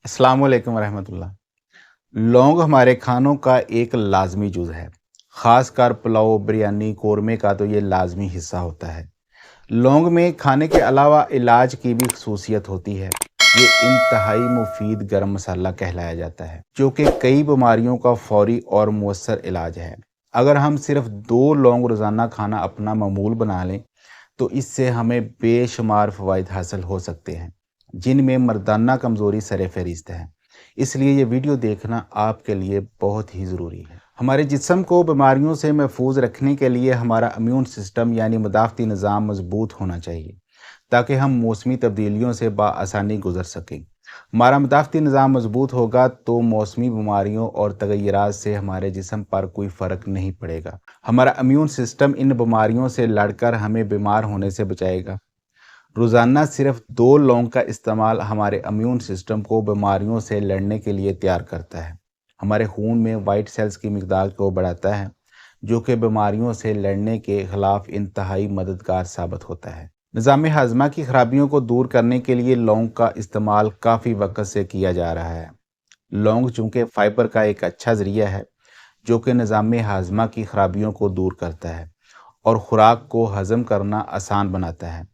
अस्सलाम वालेकुम रहमत उल्लाह। लौंग हमारे खानों का एक लाजमी जुज़ है। ख़ास कर पुलाव, बिरयानी, कोरमे का तो ये लाजमी हिस्सा होता है। लौंग में खाने के अलावा इलाज की भी खसूसियत होती है। ये इंतहाई मुफीद गरम मसाला कहलाया जाता है, जो कि कई बीमारियों का फौरी और मौसर इलाज है। अगर हम सिर्फ 2 लौंग रोज़ाना खाना अपना मामूल बना लें तो इससे हमें बेशुमार फ़वाइद हासिल हो सकते हैं, जिनमें मर्दाना कमज़ोरी सर फ़हरिस्त है। इसलिए ये वीडियो देखना आपके लिए बहुत ही ज़रूरी है। हमारे जिस्म को बीमारियों से महफूज रखने के लिए हमारा इम्यून सिस्टम यानी मदाफ़ती निज़ाम मजबूत होना चाहिए, ताकि हम मौसमी तब्दीलियों से बआसानी गुजर सकें। हमारा मदाफ़ती निज़ाम मजबूत होगा तो मौसमी बीमारियों और तगय्युरात से हमारे जिस्म पर कोई फ़र्क नहीं पड़ेगा। हमारा इम्यून सिस्टम इन बीमारियों से लड़कर हमें बीमार होने से बचाएगा। रोज़ाना सिर्फ 2 लौंग का इस्तेमाल हमारे इम्यून सिस्टम को बीमारियों से लड़ने के लिए तैयार करता है। हमारे खून में वाइट सेल्स की मिकदार को बढ़ाता है, जो कि बीमारियों से लड़ने के खिलाफ इंतहाई मददगार साबित होता है। निज़ाम हाजमा की खराबियों को दूर करने के लिए लौंग का इस्तेमाल काफ़ी वक़्त से किया जा रहा है। लौंग चूँकि फ़ाइबर का एक अच्छा ज़रिया है, जो कि निज़ाम हाजमा की खराबियों को दूर करता है और ख़ुराक को हज़म करना आसान बनाता है।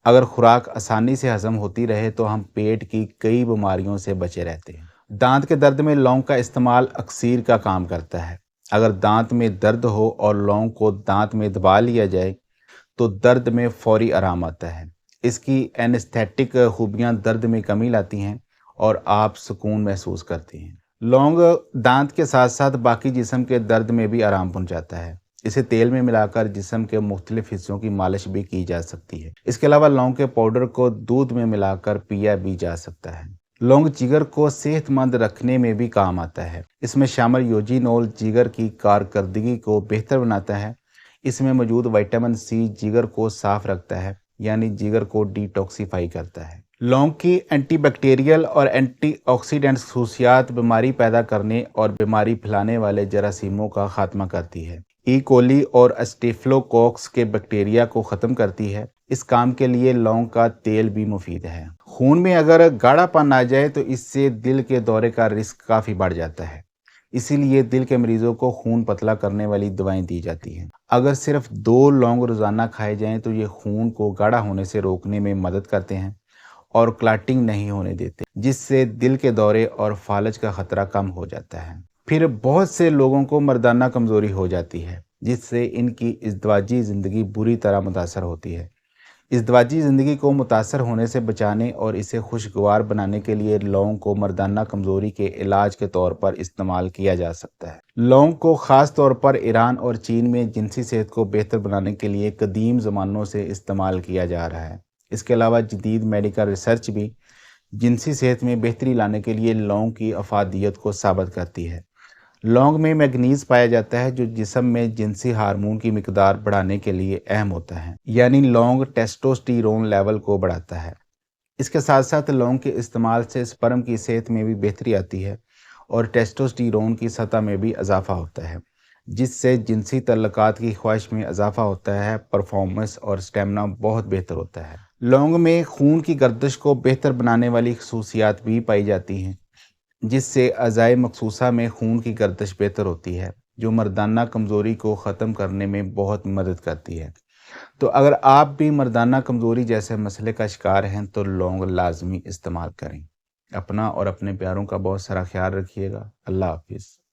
अगर खुराक आसानी से हज़म होती रहे तो हम पेट की कई बीमारियों से बचे रहते हैं। दांत के दर्द में लौंग का इस्तेमाल अक्सीर का काम करता है। अगर दांत में दर्द हो और लौंग को दांत में दबा लिया जाए तो दर्द में फौरी आराम आता है। इसकी एनेस्थेटिक खूबियाँ दर्द में कमी लाती हैं और आप सुकून महसूस करते हैं। लौंग दांत के साथ साथ बाकी जिस्म के दर्द में भी आराम पहुंचाता है। इसे तेल में मिलाकर जिस्म के मुख्तलिफ हिस्सों की मालिश भी की जा सकती है। इसके अलावा लौंग के पाउडर को दूध में मिलाकर पिया भी जा सकता है। लौंग जिगर को सेहतमंद रखने में भी काम आता है। इसमें शामिल यूजिनोल जिगर की कारकर्दगी को बेहतर बनाता है। इसमें मौजूद विटामिन सी जिगर को साफ रखता है, यानी जिगर को डिटॉक्सिफाई करता है। लौंग की एंटीबैक्टीरियल और एंटीऑक्सीडेंट खसूसियात बीमारी पैदा करने और बीमारी फैलाने वाले जरासीमों का खात्मा करती है। ई कोली और स्टेफिलोकोक्स के बैक्टीरिया को ख़त्म करती है। इस काम के लिए लौंग का तेल भी मुफीद है। खून में अगर गाढ़ापन आ जाए तो इससे दिल के दौरे का रिस्क काफ़ी बढ़ जाता है। इसीलिए दिल के मरीजों को खून पतला करने वाली दवाएं दी जाती हैं। अगर सिर्फ 2 लौंग रोज़ाना खाए जाएं तो ये खून को गाढ़ा होने से रोकने में मदद करते हैं और क्लॉटिंग नहीं होने देते, जिससे दिल के दौरे और फालज का खतरा कम हो जाता है। फिर बहुत से लोगों को मर्दाना कमज़ोरी हो जाती है, जिससे इनकी इज़्दिवाजी ज़िंदगी बुरी तरह मुतासर होती है। इज़्दिवाजी ज़िंदगी को मुतासर होने से बचाने और इसे खुशगवार बनाने के लिए लौंग को मर्दाना कमज़ोरी के इलाज के तौर पर इस्तेमाल किया जा सकता है। लौंग को ख़ास तौर पर ईरान और चीन में जिनसी सेहत को बेहतर बनाने के लिए कदीम ज़मानों से इस्तेमाल किया जा रहा है। इसके अलावा जदीद मेडिकल रिसर्च भी जिनसी सेहत में बेहतरी लाने के लिए लौंग की अफादियत को साबित करती है। लौंग में मैग्नीज पाया जाता है, जो जिस्म में जिनसी हार्मोन की मिकदार बढ़ाने के लिए अहम होता है, यानी लौंग टेस्टोस्टेरोन लेवल को बढ़ाता है। इसके साथ साथ लौंग के इस्तेमाल से स्पर्म की सेहत में भी बेहतरी आती है और टेस्टोस्टेरोन की सतह में भी इजाफा होता है, जिससे जिनसी तल्लुकात की ख्वाहिश में इजाफा होता है, परफॉर्मेंस और स्टेमिना बहुत बेहतर होता है। लौंग में खून की गर्दिश को बेहतर बनाने वाली खसूसियात भी पाई जाती हैं, जिससे अज़ाए मखसूसा में खून की गर्दिश बेहतर होती है, जो मर्दाना कमज़ोरी को ख़त्म करने में बहुत मदद करती है। तो अगर आप भी मर्दाना कमज़ोरी जैसे मसले का शिकार हैं तो लौंग लाजमी इस्तेमाल करें। अपना और अपने प्यारों का बहुत सारा ख्याल रखिएगा। अल्लाह हाफिज़।